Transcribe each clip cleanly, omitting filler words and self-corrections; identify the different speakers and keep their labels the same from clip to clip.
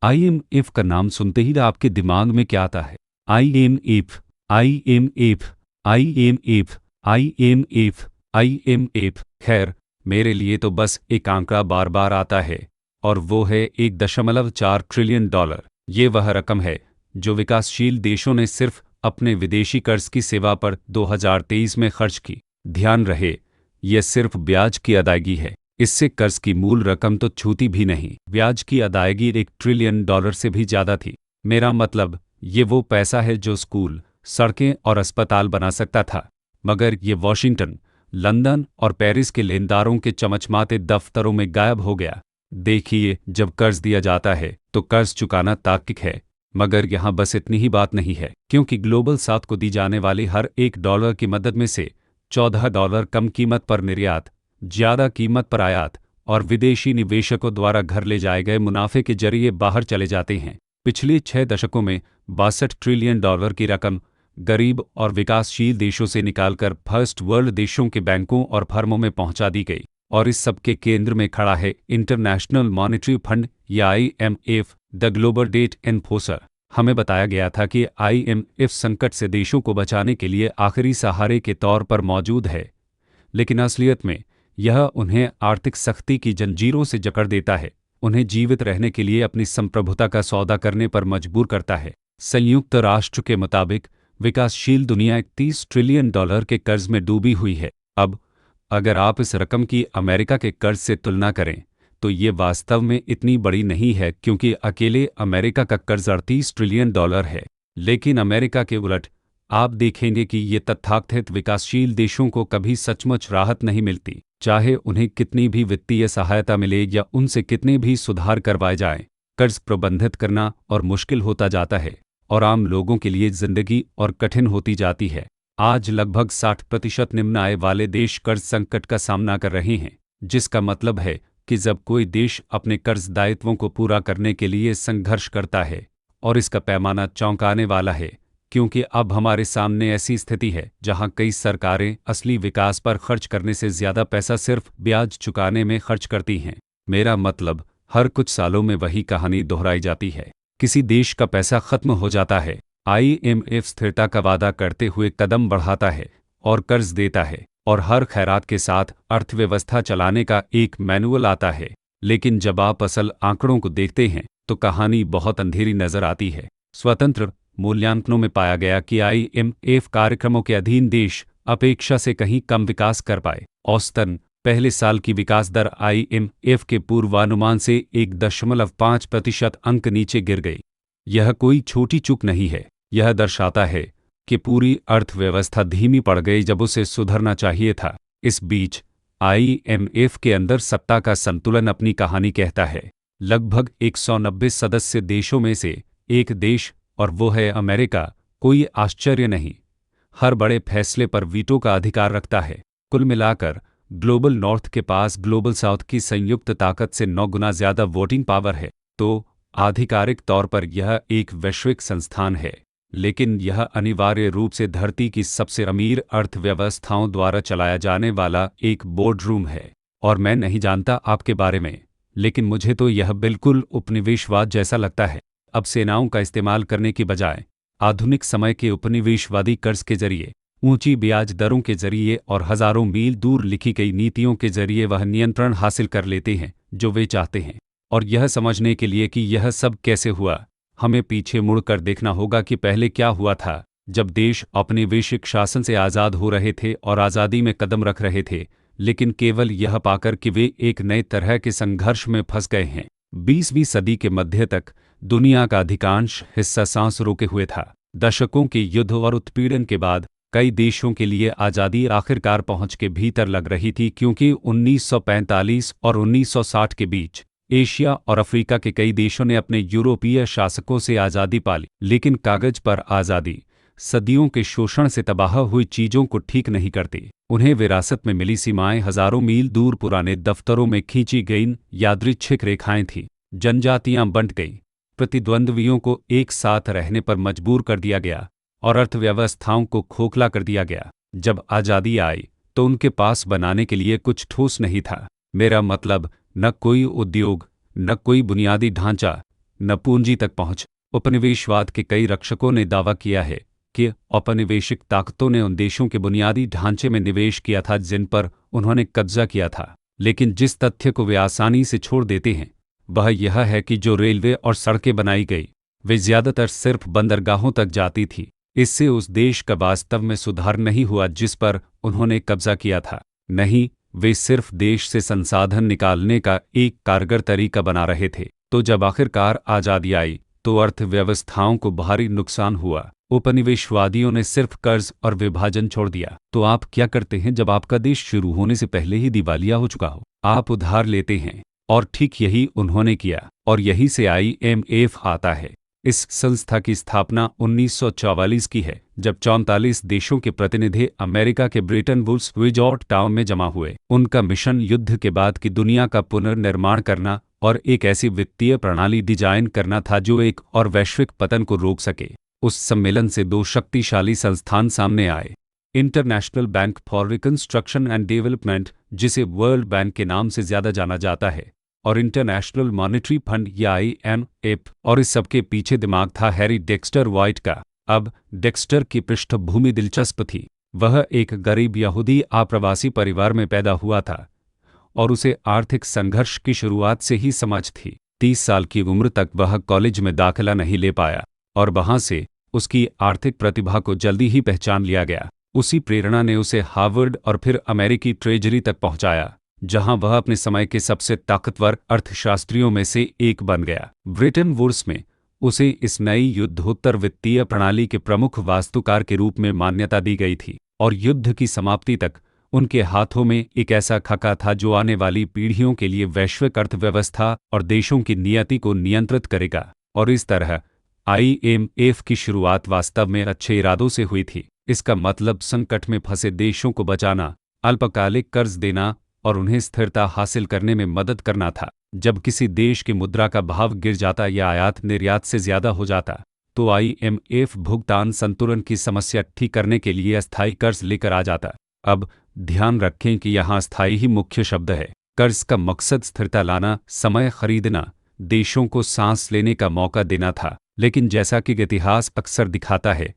Speaker 1: IMF का नाम सुनते ही आपके दिमाग में क्या आता है? IMF, IMF, IMF, IMF, IMF. खैर, मेरे लिए तो बस एक आंकड़ा बार बार आता है और वो है 1.4 ट्रिलियन डॉलर। ये वह रकम है जो विकासशील देशों ने सिर्फ अपने विदेशी कर्ज की सेवा पर 2023 में खर्च की। ध्यान रहे, यह सिर्फ ब्याज की अदायगी है। इससे कर्ज की मूल रकम तो छूती भी नहीं। ब्याज की अदायगी 1 ट्रिलियन डॉलर से भी ज़्यादा थी। मेरा मतलब, ये वो पैसा है जो स्कूल, सड़कें और अस्पताल बना सकता था, मगर ये वॉशिंगटन, लंदन और पेरिस के लेनदारों के चमचमाते दफ्तरों में गायब हो गया। देखिए, जब कर्ज दिया जाता है तो कर्ज चुकाना तार्किक है, मगर यहाँ बस इतनी ही बात नहीं है, क्योंकि ग्लोबल साउथ को दी जाने वाली हर $1 की मदद में से $14 कम कीमत पर निर्यात, ज़्यादा कीमत पर आयात और विदेशी निवेशकों द्वारा घर ले जाए गए मुनाफे के जरिए बाहर चले जाते हैं। पिछले 6 दशकों में 62 ट्रिलियन डॉलर की रकम गरीब और विकासशील देशों से निकालकर फर्स्ट वर्ल्ड देशों के बैंकों और फर्मों में पहुंचा दी गई। और इस सब के केंद्र में खड़ा है इंटरनेशनल मॉनेटरी फंड या IMF, the global debt enforcer. हमें बताया गया था कि आईएमएफ संकट से देशों को बचाने के लिए आखिरी सहारे के तौर पर मौजूद है, लेकिन असलियत में यह उन्हें आर्थिक सख्ती की जंजीरों से जकड़ देता है, उन्हें जीवित रहने के लिए अपनी संप्रभुता का सौदा करने पर मजबूर करता है। संयुक्त राष्ट्र के मुताबिक विकासशील दुनिया 31 ट्रिलियन डॉलर के कर्ज में डूबी हुई है। अब अगर आप इस रकम की अमेरिका के कर्ज से तुलना करें तो ये वास्तव में इतनी बड़ी नहीं है, क्योंकि अकेले अमेरिका का कर्ज 38 ट्रिलियन डॉलर है। लेकिन अमेरिका के उलट आप देखेंगे कि ये तथाकथित विकासशील देशों को कभी सचमुच राहत नहीं मिलती, चाहे उन्हें कितनी भी वित्तीय सहायता मिले या उनसे कितने भी सुधार करवाए जाएं। कर्ज प्रबंधित करना और मुश्किल होता जाता है और आम लोगों के लिए जिंदगी और कठिन होती जाती है। आज लगभग 60% निम्न आय वाले देश कर्ज संकट का सामना कर रहे हैं, जिसका मतलब है कि जब कोई देश अपने कर्ज दायित्वों को पूरा करने के लिए संघर्ष करता है, और इसका पैमाना चौंकाने वाला है, क्योंकि अब हमारे सामने ऐसी स्थिति है जहां कई सरकारें असली विकास पर खर्च करने से ज़्यादा पैसा सिर्फ ब्याज चुकाने में खर्च करती हैं। मेरा मतलब, हर कुछ सालों में वही कहानी दोहराई जाती है। किसी देश का पैसा खत्म हो जाता है, आईएमएफ स्थिरता का वादा करते हुए कदम बढ़ाता है और कर्ज देता है, और हर खैरात के साथ अर्थव्यवस्था चलाने का एक मैनुअल आता है। लेकिन जब आप असल आंकड़ों को देखते हैं तो कहानी बहुत अंधेरी नजर आती है। स्वतंत्र मूल्यांकनों में पाया गया कि आईएमएफ कार्यक्रमों के अधीन देश अपेक्षा से कहीं कम विकास कर पाए। औसतन पहले साल की विकास दर आईएमएफ के पूर्वानुमान से 1.5% अंक नीचे गिर गई। यह कोई छोटी चूक नहीं है, यह दर्शाता है कि पूरी अर्थव्यवस्था धीमी पड़ गई जब उसे सुधरना चाहिए था। इस बीच आईएमएफ के अंदर सत्ता का संतुलन अपनी कहानी कहता है। लगभग 190 सदस्य देशों में से एक देश, और वो है अमेरिका, कोई आश्चर्य नहीं, हर बड़े फैसले पर वीटो का अधिकार रखता है। कुल मिलाकर ग्लोबल नॉर्थ के पास ग्लोबल साउथ की संयुक्त ताकत से 9 गुना ज़्यादा वोटिंग पावर है। तो आधिकारिक तौर पर यह एक वैश्विक संस्थान है, लेकिन यह अनिवार्य रूप से धरती की सबसे अमीर अर्थव्यवस्थाओं द्वारा चलाया जाने वाला एक बोर्ड रूम है। और मैं नहीं जानता आपके बारे में, लेकिन मुझे तो यह बिल्कुल उपनिवेशवाद जैसा लगता है। अब सेनाओं का इस्तेमाल करने की बजाय आधुनिक समय के उपनिवेशवादी कर्ज के जरिए, ऊंची ब्याज दरों के जरिए और हजारों मील दूर लिखी गई नीतियों के जरिए वह नियंत्रण हासिल कर लेते हैं जो वे चाहते हैं। और यह समझने के लिए कि यह सब कैसे हुआ, हमें पीछे मुड़कर देखना होगा कि पहले क्या हुआ था, जब देश अपने वैश्विक शासन से आज़ाद हो रहे थे और आज़ादी में कदम रख रहे थे, लेकिन केवल यह पाकर कि वे एक नए तरह के संघर्ष में फंस गए हैं। 20वीं सदी के मध्य तक दुनिया का अधिकांश हिस्सा सांस रोके हुए था। दशकों के युद्ध और उत्पीड़न के बाद कई देशों के लिए आज़ादी आखिरकार पहुंच के भीतर लग रही थी, क्योंकि 1945 और 1960 के बीच एशिया और अफ्रीका के कई देशों ने अपने यूरोपीय शासकों से आज़ादी पा ली। लेकिन कागज पर आज़ादी सदियों के शोषण से तबाह हुई चीज़ों को ठीक नहीं करती। उन्हें विरासत में मिली सीमाएं हजारों मील दूर पुराने दफ्तरों में खींची गईं यादृच्छिक रेखाएं थीं। जनजातियां बंट गईं, प्रतिद्वंद्वियों को एक साथ रहने पर मजबूर कर दिया गया और अर्थव्यवस्थाओं को खोखला कर दिया गया। जब आज़ादी आई तो उनके पास बनाने के लिए कुछ ठोस नहीं था। मेरा मतलब, न कोई उद्योग, न कोई बुनियादी ढांचा, न पूंजी तक पहुंच। उपनिवेशवाद के कई रक्षकों ने दावा किया है कि औपनिवेशिक ताकतों ने उन देशों के बुनियादी ढांचे में निवेश किया था जिन पर उन्होंने कब्जा किया था, लेकिन जिस तथ्य को वे आसानी से छोड़ देते हैं वह यह है कि जो रेलवे और सड़कें बनाई गई वे ज्यादातर सिर्फ बंदरगाहों तक जाती थी। इससे उस देश का वास्तव में सुधार नहीं हुआ जिस पर उन्होंने कब्जा किया था। नहीं, वे सिर्फ देश से संसाधन निकालने का एक कारगर तरीका बना रहे थे। तो जब आखिरकार आज़ादी आई तो अर्थव्यवस्थाओं को भारी नुकसान हुआ। उपनिवेशवादियों ने सिर्फ कर्ज और विभाजन छोड़ दिया। तो आप क्या करते हैं जब आपका देश शुरू होने से पहले ही दिवालिया हो चुका हो? आप उधार लेते हैं, और ठीक यही उन्होंने किया, और यही से IMF आता है। इस संस्था की स्थापना 1944 की है, जब 44 देशों के प्रतिनिधि अमेरिका के ब्रेटन वुड्स रिजॉर्ट टाउन में जमा हुए। उनका मिशन युद्ध के बाद की दुनिया का पुनर्निर्माण करना और एक ऐसी वित्तीय प्रणाली डिजाइन करना था जो एक और वैश्विक पतन को रोक सके। उस सम्मेलन से दो शक्तिशाली संस्थान सामने आए। International bank for reconstruction and development, जिसे वर्ल्ड बैंक के नाम से ज्यादा जाना जाता है, और इंटरनेशनल मॉनेटरी फंड या IMF, और इस सबके पीछे दिमाग था हैरी डेक्स्टर वाइट का। अब डेक्स्टर की पृष्ठभूमि दिलचस्प थी। वह एक गरीब यहूदी आप्रवासी परिवार में पैदा हुआ था और उसे आर्थिक संघर्ष की शुरुआत से ही समझ थी। 30 साल की उम्र तक वह कॉलेज में दाखिला नहीं ले पाया और वहां से उसकी आर्थिक प्रतिभा को जल्दी ही पहचान लिया गया। उसी प्रेरणा ने उसे हार्वर्ड और फिर अमेरिकी ट्रेजरी तक पहुंचाया, जहां वह अपने समय के सबसे ताकतवर अर्थशास्त्रियों में से एक बन गया। ब्रेटन वुड्स में उसे इस नई युद्धोत्तर वित्तीय प्रणाली के प्रमुख वास्तुकार के रूप में मान्यता दी गई थी, और युद्ध की समाप्ति तक उनके हाथों में एक ऐसा खाका था जो आने वाली पीढ़ियों के लिए वैश्विक अर्थव्यवस्था और देशों की नियति को नियंत्रित करेगा। और इस तरह IMF की शुरुआत वास्तव में अच्छे इरादों से हुई थी। इसका मतलब संकट में फंसे देशों को बचाना, अल्पकालिक कर्ज देना और उन्हें स्थिरता हासिल करने में मदद करना था। जब किसी देश की मुद्रा का भाव गिर जाता या आयात निर्यात से ज्यादा हो जाता तो IMF भुगतान संतुलन की समस्या ठीक करने के लिए अस्थायी कर्ज लेकर आ जाता। अब ध्यान रखें कि यहाँ अस्थायी ही मुख्य शब्द है। कर्ज का मकसद स्थिरता लाना, समय खरीदना, देशों को सांस लेने का मौका देना था। लेकिन जैसा कि इतिहास अक्सर दिखाता है,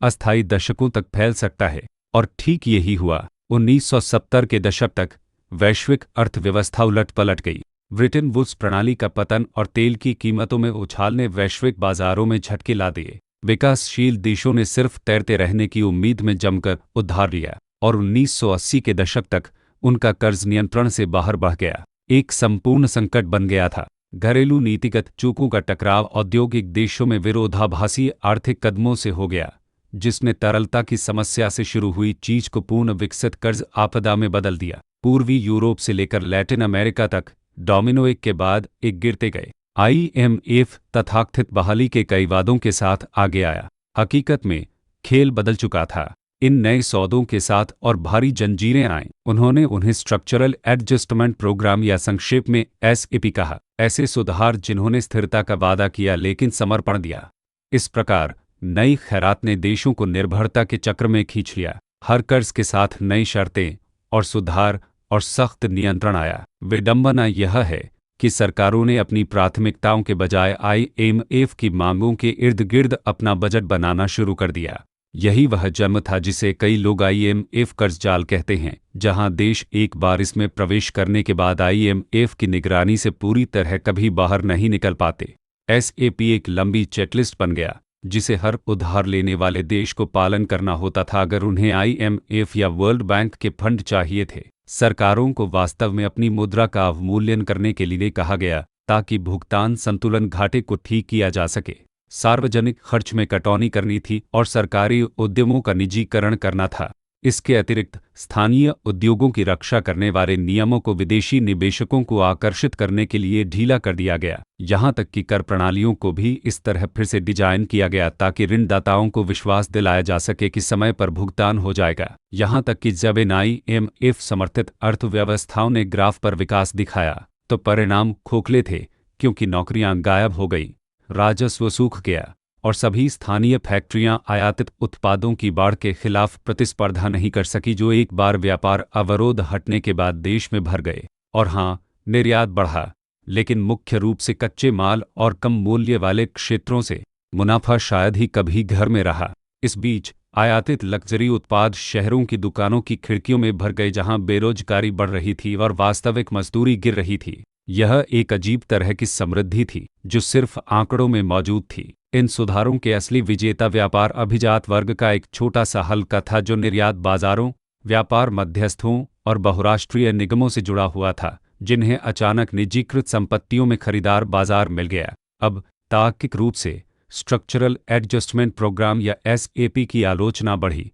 Speaker 1: अस्थायी दशकों तक फैल सकता है, और ठीक यही हुआ। 1970 के दशक तक वैश्विक अर्थव्यवस्था उलट पलट गई। ब्रेटन वुड्स प्रणाली का पतन और तेल की कीमतों में उछाल ने वैश्विक बाजारों में झटके ला दिए। विकासशील देशों ने सिर्फ तैरते रहने की उम्मीद में जमकर उधार लिया, और 1980 के दशक तक उनका कर्ज नियंत्रण से बाहर बढ़ गया। एक संपूर्ण संकट बन गया था। घरेलू नीतिगत चूकों का टकराव औद्योगिक देशों में विरोधाभासी आर्थिक कदमों से हो गया, जिसने तरलता की समस्या से शुरू हुई चीज को पूर्ण विकसित कर्ज आपदा में बदल दिया। पूर्वी यूरोप से लेकर लैटिन अमेरिका तक डोमिनो एक के बाद एक गिरते गए। IMF तथाकथित बहाली के कई वादों के साथ आगे आया। हकीकत में खेल बदल चुका था। इन नए सौदों के साथ और भारी जंजीरें आईं। उन्होंने उन्हें स्ट्रक्चरल एडजस्टमेंट प्रोग्राम या संक्षेप में SAP कहा। ऐसे सुधार जिन्होंने स्थिरता का वादा किया लेकिन समर्पण दिया। इस प्रकार नई खैरात ने देशों को निर्भरता के चक्र में खींच लिया। हर कर्ज के साथ नई शर्तें और सुधार और सख्त नियंत्रण आया। विडंबना यह है कि सरकारों ने अपनी प्राथमिकताओं के बजाय IMF की मांगों के इर्द गिर्द अपना बजट बनाना शुरू कर दिया। यही वह जन्म था जिसे कई लोग IMF कर्ज जाल कहते हैं, जहां देश एक बार इसमें प्रवेश करने के बाद IMF की निगरानी से पूरी तरह कभी बाहर नहीं निकल पाते। SAP एक लंबी चेकलिस्ट बन गया जिसे हर उधार लेने वाले देश को पालन करना होता था अगर उन्हें IMF या वर्ल्ड बैंक के फंड चाहिए थे। सरकारों को वास्तव में अपनी मुद्रा का अवमूल्यन करने के लिए कहा गया ताकि भुगतान संतुलन घाटे को ठीक किया जा सके। सार्वजनिक खर्च में कटौती करनी थी और सरकारी उद्यमों का निजीकरण करना था। इसके अतिरिक्त स्थानीय उद्योगों की रक्षा करने वाले नियमों को विदेशी निवेशकों को आकर्षित करने के लिए ढीला कर दिया गया। यहाँ तक कि कर प्रणालियों को भी इस तरह फिर से डिजाइन किया गया ताकि ऋणदाताओं को विश्वास दिलाया जा सके कि समय पर भुगतान हो जाएगा। यहाँ तक कि जब इन IMF समर्थित अर्थव्यवस्थाओं ने ग्राफ पर विकास दिखाया तो परिणाम खोखले थे, क्योंकि नौकरियां गायब हो गई, राजस्व सूख गया और सभी स्थानीय फैक्ट्रियां आयातित उत्पादों की बाढ़ के खिलाफ प्रतिस्पर्धा नहीं कर सकी जो एक बार व्यापार अवरोध हटने के बाद देश में भर गए। और हाँ, निर्यात बढ़ा, लेकिन मुख्य रूप से कच्चे माल और कम मूल्य वाले क्षेत्रों से मुनाफा शायद ही कभी घर में रहा। इस बीच आयातित लग्जरी उत्पाद शहरों की दुकानों की खिड़कियों में भर गए, जहां बेरोजगारी बढ़ रही थी और वास्तविक मजदूरी गिर रही थी। यह एक अजीब तरह की समृद्धि थी जो सिर्फ आंकड़ों में मौजूद थी। इन सुधारों के असली विजेता व्यापार अभिजात वर्ग का एक छोटा सा हल्का था जो निर्यात बाजारों, व्यापार मध्यस्थों और बहुराष्ट्रीय निगमों से जुड़ा हुआ था, जिन्हें अचानक निजीकृत संपत्तियों में खरीदार बाजार मिल गया। अब तार्किक रूप से स्ट्रक्चरल एडजस्टमेंट प्रोग्राम या एसएपी की आलोचना बढ़ी,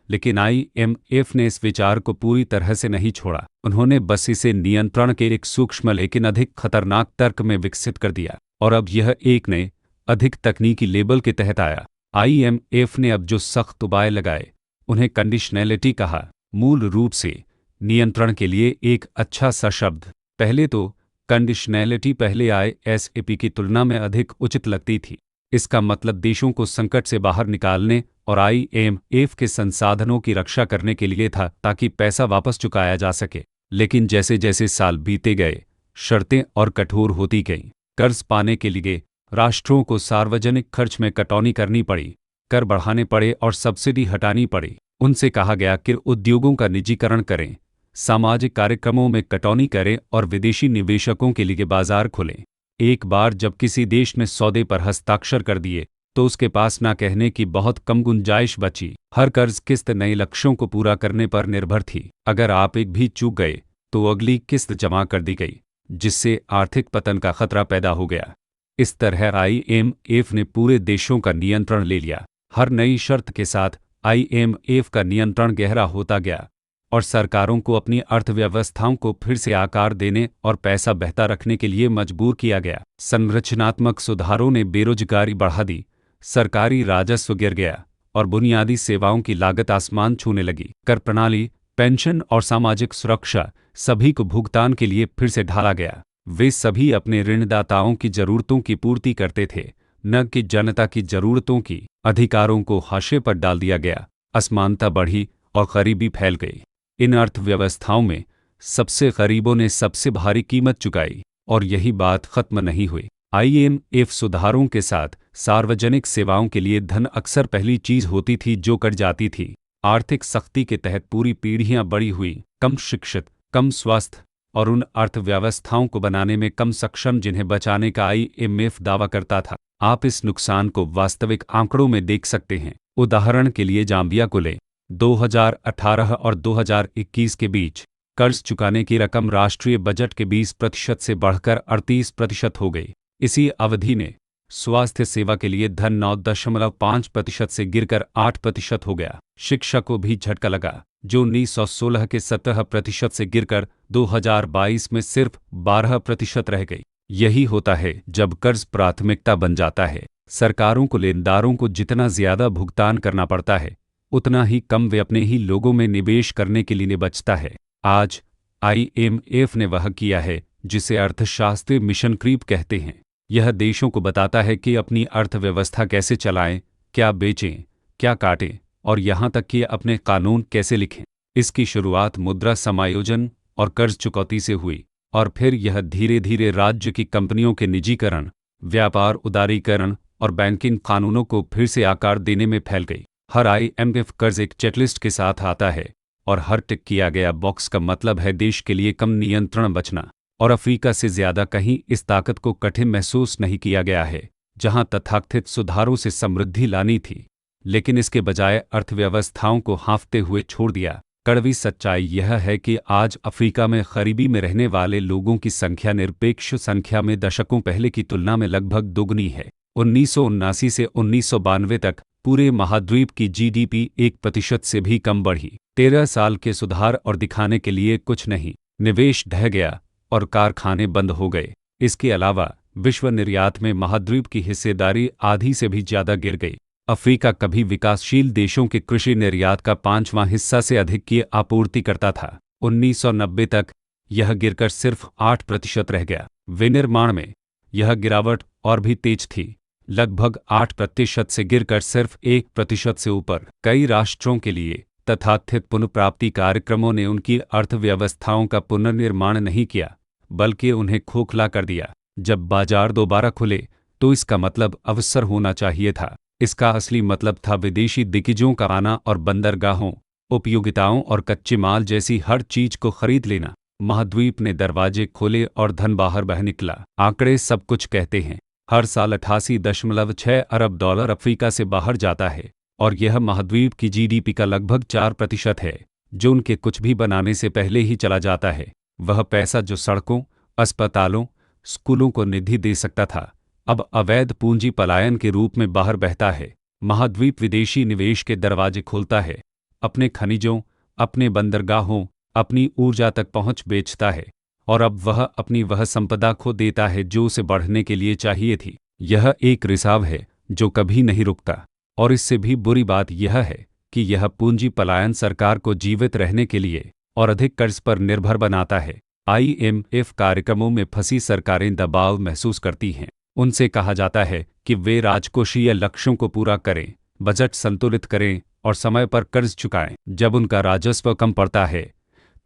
Speaker 1: लेकिन आईएमएफ ने इस विचार को पूरी तरह से नहीं छोड़ा। उन्होंने बस इसे नियंत्रण के एक सूक्ष्म लेकिन अधिक खतरनाक तर्क में विकसित कर दिया, और अब यह एक नए, अधिक तकनीकी लेबल के तहत आया। आईएमएफ ने अब जो सख्त उपाय लगाए उन्हें कंडीशनैलिटी कहा। मूल रूप से नियंत्रण के लिए एक अच्छा सा शब्द। पहले तो कंडीशनैलिटी पहले आए एसएपी की तुलना में अधिक उचित लगती थी। इसका मतलब देशों को संकट से बाहर निकालने और आईएमएफ के संसाधनों की रक्षा करने के लिए था, ताकि पैसा वापस चुकाया जा सके। लेकिन जैसे जैसे साल बीते गए, शर्तें और कठोर होती गईं। कर्ज पाने के लिए राष्ट्रों को सार्वजनिक खर्च में कटौती करनी पड़ी, कर बढ़ाने पड़े और सब्सिडी हटानी पड़ी। उनसे कहा गया कि उद्योगों का निजीकरण करें, सामाजिक कार्यक्रमों में कटौती करें और विदेशी निवेशकों के लिए बाजार खोलें। एक बार जब किसी देश ने सौदे पर हस्ताक्षर कर दिए तो उसके पास ना कहने की बहुत कम गुंजाइश बची। हर कर्ज किस्त नए लक्ष्यों को पूरा करने पर निर्भर थी। अगर आप एक भी चूक गए तो अगली किस्त जमा कर दी गई, जिससे आर्थिक पतन का खतरा पैदा हो गया। इस तरह आईएमएफ ने पूरे देशों का नियंत्रण ले लिया। हर नई शर्त के साथ आईएमएफ का नियंत्रण गहरा होता गया और सरकारों को अपनी अर्थव्यवस्थाओं को फिर से आकार देने और पैसा बहता रखने के लिए मजबूर किया गया। संरचनात्मक सुधारों ने बेरोजगारी बढ़ा दी, सरकारी राजस्व गिर गया और बुनियादी सेवाओं की लागत आसमान छूने लगी। कर प्रणाली, पेंशन और सामाजिक सुरक्षा सभी को भुगतान के लिए फिर से ढाला गया। वे सभी अपने ऋणदाताओं की जरूरतों की पूर्ति करते थे, न कि जनता की जरूरतों की। अधिकारों को हाशिए पर डाल दिया गया, असमानता बढ़ी और गरीबी फैल गई। इन अर्थव्यवस्थाओं में सबसे गरीबों ने सबसे भारी कीमत चुकाई, और यही बात खत्म नहीं हुई। आईएमएफ सुधारों के साथ सार्वजनिक सेवाओं के लिए धन अक्सर पहली चीज होती थी जो कट जाती थी। आर्थिक सख्ती के तहत पूरी पीढ़ियां बड़ी हुई, कम शिक्षित, कम स्वस्थ और उन अर्थव्यवस्थाओं को बनाने में कम सक्षम जिन्हें बचाने का आईएमएफ दावा करता था। आप इस नुकसान को वास्तविक आंकड़ों में देख सकते हैं। उदाहरण के लिए जाम्बिया को लें। 2018 और 2021 के बीच कर्ज चुकाने की रकम राष्ट्रीय बजट के 20% से बढ़कर 38% हो गई। इसी अवधि में स्वास्थ्य सेवा के लिए धन 9.5% से गिरकर 8% हो गया। शिक्षा को भी झटका लगा, जो 1916 के 17% से गिरकर 2022 में सिर्फ 12% रह गई। यही होता है जब कर्ज प्राथमिकता बन जाता है। सरकारों को लेनदारों को जितना ज्यादा भुगतान करना पड़ता है, उतना ही कम वे अपने ही लोगों में निवेश करने के लिए बचता है। आज आईएमएफ ने वह किया है जिसे अर्थशास्त्री मिशन क्रीप कहते हैं। यह देशों को बताता है कि अपनी अर्थव्यवस्था कैसे चलाएं, क्या बेचें, क्या काटें और यहाँ तक कि अपने कानून कैसे लिखें। इसकी शुरुआत मुद्रा समायोजन और कर्ज चुकौती से हुई, और फिर यह धीरे धीरे राज्य की कंपनियों के निजीकरण, व्यापार उदारीकरण और बैंकिंग कानूनों को फिर से आकार देने में फैल गई। हर आईएमएफ कर्ज एक चेकलिस्ट के साथ आता है, और हर टिक किया गया बॉक्स का मतलब है देश के लिए कम नियंत्रण बचना। और अफ्रीका से ज्यादा कहीं इस ताकत को कठिन महसूस नहीं किया गया है, जहां तथाकथित सुधारों से समृद्धि लानी थी, लेकिन इसके बजाय अर्थव्यवस्थाओं को हाँफते हुए छोड़ दिया। कड़वी सच्चाई यह है कि आज अफ्रीका में गरीबी में रहने वाले लोगों की संख्या निरपेक्ष संख्या में दशकों पहले की तुलना में लगभग दोगुनी है। 1979 से 1992 तक पूरे महाद्वीप की जीडीपी 1% से भी कम बढ़ी। 13 साल के सुधार और दिखाने के लिए कुछ नहीं। निवेश ढह गया और कारखाने बंद हो गए। इसके अलावा विश्व निर्यात में महाद्वीप की हिस्सेदारी आधी से भी ज्यादा गिर गई। अफ्रीका कभी विकासशील देशों के कृषि निर्यात का 5वां हिस्सा से अधिक की आपूर्ति करता था। 1990 तक यह गिरकर सिर्फ 8% रह गया। विनिर्माण में यह गिरावट और भी तेज थी, लगभग 8% से गिरकर सिर्फ 1% से ऊपर। कई राष्ट्रों के लिए तथाकथित पुनर्प्राप्ति कार्यक्रमों ने उनकी अर्थव्यवस्थाओं का पुनर्निर्माण नहीं किया, बल्कि उन्हें खोखला कर दिया। जब बाजार दोबारा खुले तो इसका मतलब अवसर होना चाहिए था। इसका असली मतलब था विदेशी दिग्गजों का आना और बंदरगाहों, उपयोगिताओं और कच्चे माल जैसी हर चीज को खरीद लेना। महाद्वीप ने दरवाजे खोले और धन बाहर बह निकला। आंकड़े सब कुछ कहते हैं। हर साल 88.6 अरब डॉलर अफ्रीका से बाहर जाता है और यह महाद्वीप की जीडीपी का लगभग 4% है, जो उनके कुछ भी बनाने से पहले ही चला जाता है। वह पैसा जो सड़कों, अस्पतालों, स्कूलों को निधि दे सकता था, अब अवैध पूंजी पलायन के रूप में बाहर बहता है। महाद्वीप विदेशी निवेश के दरवाजे खोलता है, अपने खनिजों, अपने बंदरगाहों, अपनी ऊर्जा तक पहुंच बेचता है और अब वह अपनी वह संपदा खो देता है जो उसे बढ़ने के लिए चाहिए थी। यह एक रिसाव है जो कभी नहीं रुकता। और इससे भी बुरी बात यह है कि यह पूंजी पलायन सरकार को जीवित रहने के लिए और अधिक कर्ज पर निर्भर बनाता है। IMF कार्यक्रमों में फंसी सरकारें दबाव महसूस करती हैं। उनसे कहा जाता है कि वे राजकोषीय लक्ष्यों को पूरा करें, बजट संतुलित करें और समय पर कर्ज चुकाएं। जब उनका राजस्व कम पड़ता है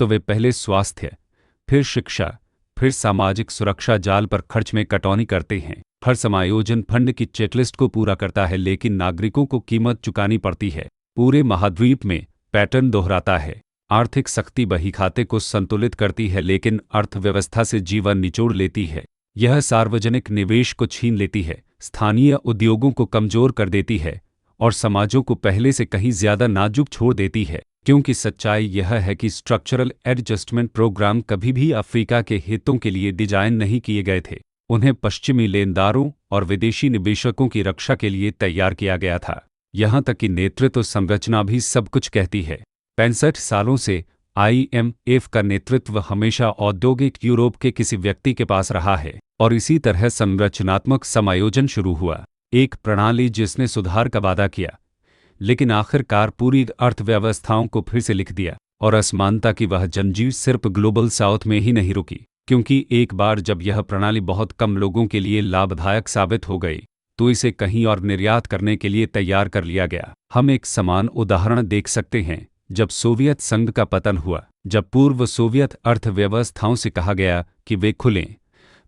Speaker 1: तो वे पहले स्वास्थ्य, फिर शिक्षा, फिर सामाजिक सुरक्षा जाल पर खर्च में कटौती करते हैं। हर समायोजन फंड की चेकलिस्ट को पूरा करता है, लेकिन नागरिकों को कीमत चुकानी पड़ती है। पूरे महाद्वीप में पैटर्न दोहराता है। आर्थिक सख्ती बहीखाते को संतुलित करती है, लेकिन अर्थव्यवस्था से जीवन निचोड़ लेती है। यह सार्वजनिक निवेश को छीन लेती है, स्थानीय उद्योगों को कमजोर कर देती है और समाजों को पहले से कहीं ज्यादा नाजुक छोड़ देती है। क्योंकि सच्चाई यह है कि स्ट्रक्चरल एडजस्टमेंट प्रोग्राम कभी भी अफ्रीका के हितों के लिए डिजाइन नहीं किए गए थे। उन्हें पश्चिमी लेनदारों और विदेशी निवेशकों की रक्षा के लिए तैयार किया गया था। यहाँ तक कि नेतृत्व संरचना भी सब कुछ कहती है। 65 सालों से IMF का नेतृत्व हमेशा औद्योगिक यूरोप के किसी व्यक्ति के पास रहा है और इसी तरह संरचनात्मक समायोजन शुरू हुआ। एक प्रणाली जिसने सुधार का वादा किया, लेकिन आखिरकार पूरी अर्थव्यवस्थाओं को फिर से लिख दिया। और असमानता की वह जंजीर सिर्फ ग्लोबल साउथ में ही नहीं रुकी, क्योंकि एक बार जब यह प्रणाली बहुत कम लोगों के लिए लाभदायक साबित हो गई तो इसे कहीं और निर्यात करने के लिए तैयार कर लिया गया। हम एक समान उदाहरण देख सकते हैं जब सोवियत संघ का पतन हुआ। जब पूर्व सोवियत अर्थव्यवस्थाओं से कहा गया कि वे खुलें,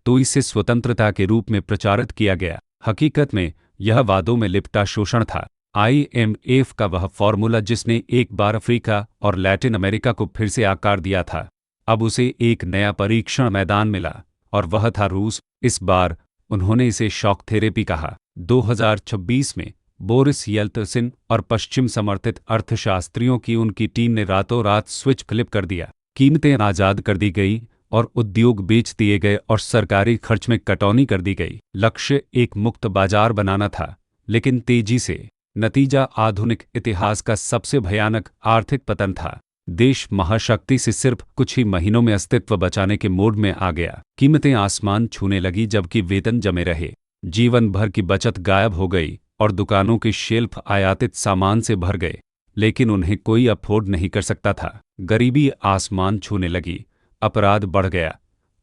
Speaker 1: तो इसे स्वतंत्रता के रूप में प्रचारित किया गया। हकीकत में यह वादों में लिपटा शोषण था। IMF का वह फॉर्मूला जिसने एक बार अफ्रीका और लैटिन अमेरिका को फिर से आकार दिया था, अब उसे एक नया परीक्षण मैदान मिला और वह था रूस। इस बार उन्होंने इसे शॉक थेरेपी कहा। 2026 में बोरिस येल्त्सिन और पश्चिम समर्थित अर्थशास्त्रियों की उनकी टीम ने रातों रात स्विच फ्लिप कर दिया। कीमतें आज़ाद कर दी गई और उद्योग बेच दिए गए और सरकारी खर्च में कटौती कर दी गई। लक्ष्य एक मुक्त बाजार बनाना था, लेकिन तेजी से। नतीजा आधुनिक इतिहास का सबसे भयानक आर्थिक पतन था। देश महाशक्ति से सिर्फ कुछ ही महीनों में अस्तित्व बचाने के मोड में आ गया। कीमतें आसमान छूने लगी जबकि वेतन जमे रहे। जीवन भर की बचत गायब हो गई और दुकानों के शेल्फ आयातित सामान से भर गए, लेकिन उन्हें कोई अफोर्ड नहीं कर सकता था। गरीबी आसमान छूने लगी, अपराध बढ़ गया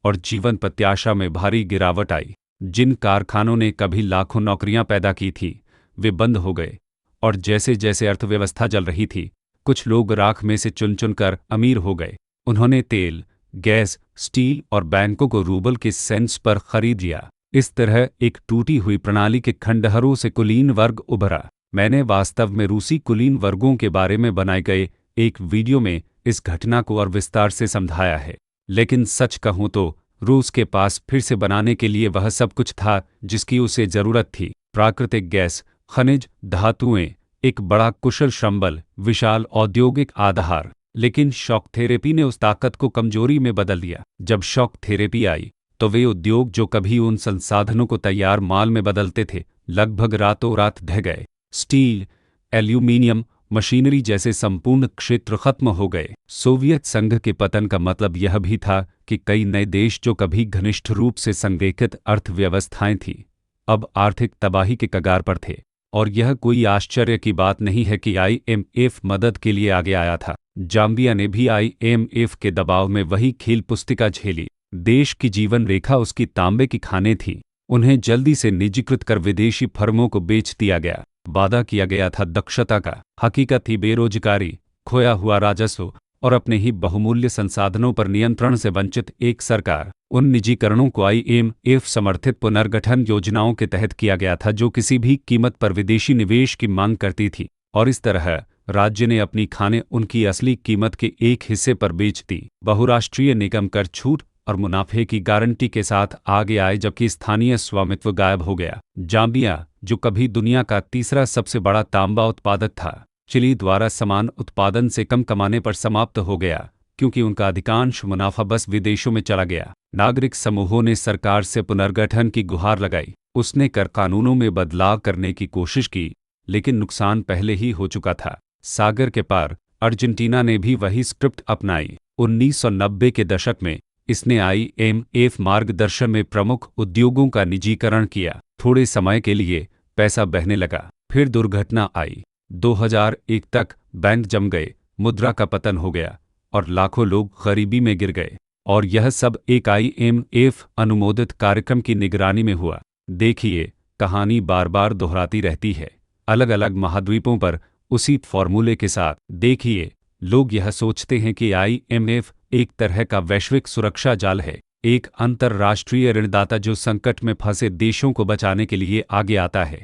Speaker 1: और जीवन प्रत्याशा में भारी गिरावट आई। जिन कारखानों ने कभी लाखों नौकरियां पैदा की थी, वे बंद हो गए और जैसे जैसे अर्थव्यवस्था जल रही थी, कुछ लोग राख में से चुन चुनकर अमीर हो गए। उन्होंने तेल, गैस, स्टील और बैंकों को रूबल के सेंस पर खरीद लिया। इस तरह एक टूटी हुई प्रणाली के खंडहरों से कुलीन वर्ग उभरा। मैंने वास्तव में रूसी कुलीन वर्गों के बारे में बनाए गए एक वीडियो में इस घटना को और विस्तार से समझाया है, लेकिन सच कहूं तो रूस के पास फिर से बनाने के लिए वह सब कुछ था जिसकी उसे जरूरत थी। प्राकृतिक गैस, खनिज, धातुएं, एक बड़ा कुशल श्रमबल, विशाल औद्योगिक आधार। लेकिन शॉक थेरेपी ने उस ताकत को कमजोरी में बदल दिया। जब शॉक थेरेपी आई तो वे उद्योग जो कभी उन संसाधनों को तैयार माल में बदलते थे, लगभग रातों रात ढह गए। स्टील, एल्यूमीनियम, मशीनरी जैसे संपूर्ण क्षेत्र खत्म हो गए। सोवियत संघ के पतन का मतलब यह भी था कि कई नए देश जो कभी घनिष्ठ रूप से संरेखित अर्थव्यवस्थाएं थीं, अब आर्थिक तबाही के कगार पर थे। और यह कोई आश्चर्य की बात नहीं है कि IMF मदद के लिए आगे आया था। जाम्बिया ने भी IMF के दबाव में वही खेल पुस्तिका झेली। देश की जीवन रेखा उसकी तांबे की खानें थी। उन्हें जल्दी से निजीकृत कर विदेशी फर्मों को बेच दिया गया। वादा किया गया था दक्षता का, हकीकत थी बेरोजगारी, खोया हुआ राजस्व और अपने ही बहुमूल्य संसाधनों पर नियंत्रण से वंचित एक सरकार। उन निजीकरणों को IMF समर्थित पुनर्गठन योजनाओं के तहत किया गया था जो किसी भी कीमत पर विदेशी निवेश की मांग करती थी, और इस तरह राज्य ने अपनी खानें उनकी असली कीमत के एक हिस्से पर बेच दी। बहुराष्ट्रीय निगम कर छूट और मुनाफे की गारंटी के साथ आगे आए जबकि स्थानीय स्वामित्व गायब हो गया। जाम्बिया, जो कभी दुनिया का तीसरा सबसे बड़ा तांबा उत्पादक था, चिली द्वारा समान उत्पादन से कम कमाने पर समाप्त हो गया क्योंकि उनका अधिकांश मुनाफा बस विदेशों में चला गया। नागरिक समूहों ने सरकार से पुनर्गठन की गुहार लगाई। उसने कर कानूनों में बदलाव करने की कोशिश की, लेकिन नुकसान पहले ही हो चुका था। सागर के पार अर्जेंटीना ने भी वही स्क्रिप्ट अपनाई। 1990 के दशक में इसने IMF मार्गदर्शन में प्रमुख उद्योगों का निजीकरण किया। थोड़े समय के लिए पैसा बहने लगा, फिर दुर्घटना आई। 2001 तक बैंक जम गए, मुद्रा का पतन हो गया और लाखों लोग गरीबी में गिर गए। और यह सब एक IMF अनुमोदित कार्यक्रम की निगरानी में हुआ। देखिए, कहानी बार बार दोहराती रहती है, अलग अलग महाद्वीपों पर उसी फॉर्मूले के साथ। देखिए, लोग यह सोचते हैं कि IMF एक तरह का वैश्विक सुरक्षा जाल है, एक अंतर्राष्ट्रीय ऋणदाता जो संकट में फंसे देशों को बचाने के लिए आगे आता है।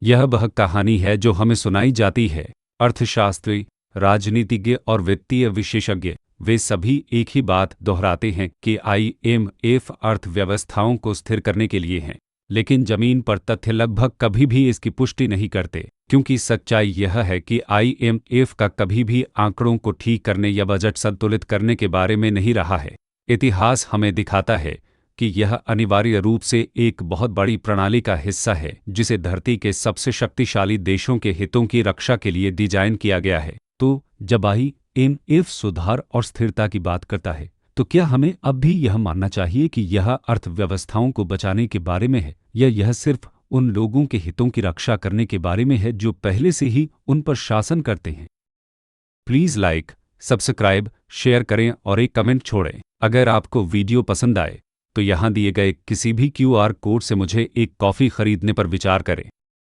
Speaker 1: यह वह कहानी है जो हमें सुनाई जाती है। अर्थशास्त्री, राजनीतिज्ञ और वित्तीय विशेषज्ञ वे सभी एक ही बात दोहराते हैं कि IMF अर्थव्यवस्थाओं को स्थिर करने के लिए हैं, लेकिन जमीन पर तथ्य लगभग कभी भी इसकी पुष्टि नहीं करते, क्योंकि सच्चाई यह है कि IMF का कभी भी आंकड़ों को ठीक करने या बजट संतुलित करने के बारे में नहीं रहा है। इतिहास हमें दिखाता है कि यह अनिवार्य रूप से एक बहुत बड़ी प्रणाली का हिस्सा है जिसे धरती के सबसे शक्तिशाली देशों के हितों की रक्षा के लिए डिजाइन किया गया है। तो जब IMF सुधार और स्थिरता की बात करता है, तो क्या हमें अब भी यह मानना चाहिए कि यह अर्थव्यवस्थाओं को बचाने के बारे में है, या यह सिर्फ उन लोगों के हितों की रक्षा करने के बारे में है जो पहले से ही उन पर शासन करते हैं? प्लीज़ लाइक, सब्सक्राइब, शेयर करें और एक कमेंट छोड़ें। अगर आपको वीडियो पसंद आए तो यहाँ दिए गए किसी भी QR कोड से मुझे एक कॉफ़ी खरीदने पर विचार करें।